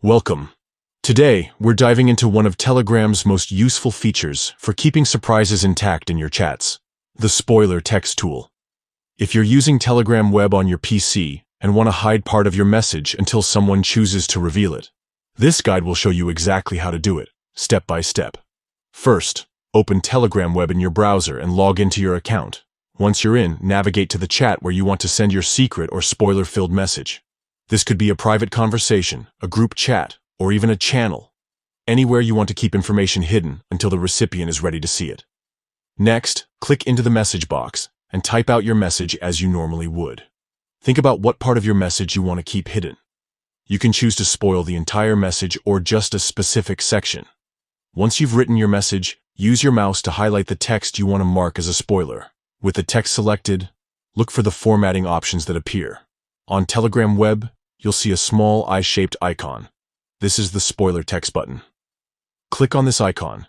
Welcome. Today, we're diving into one of Telegram's most useful features for keeping surprises intact in your chats, the spoiler text tool. If you're using Telegram Web on your PC and want to hide part of your message until someone chooses to reveal it, this guide will show you exactly how to do it, step by step. First, open Telegram Web in your browser and log into your account. Once you're in, navigate to the chat where you want to send your secret or spoiler-filled message. This could be a private conversation, a group chat, or even a channel. Anywhere you want to keep information hidden until the recipient is ready to see it. Next, click into the message box and type out your message as you normally would. Think about what part of your message you want to keep hidden. You can choose to spoil the entire message or just a specific section. Once you've written your message, use your mouse to highlight the text you want to mark as a spoiler. With the text selected, look for the formatting options that appear. On Telegram Web, you'll see a small eye-shaped icon. This is the spoiler text button. Click on this icon,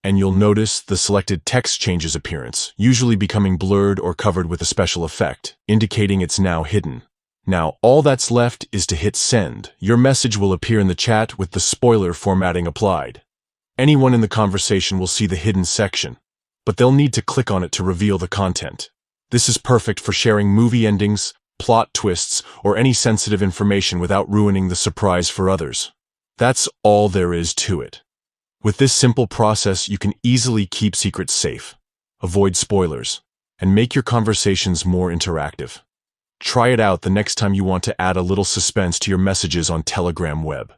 and you'll notice the selected text changes appearance, usually becoming blurred or covered with a special effect, indicating it's now hidden. Now, all that's left is to hit send. Your message will appear in the chat with the spoiler formatting applied. Anyone in the conversation will see the hidden section, but they'll need to click on it to reveal the content. This is perfect for sharing movie endings, plot twists, or any sensitive information without ruining the surprise for others. That's all there is to it. With this simple process, you can easily keep secrets safe, avoid spoilers, and make your conversations more interactive. Try it out the next time you want to add a little suspense to your messages on Telegram Web.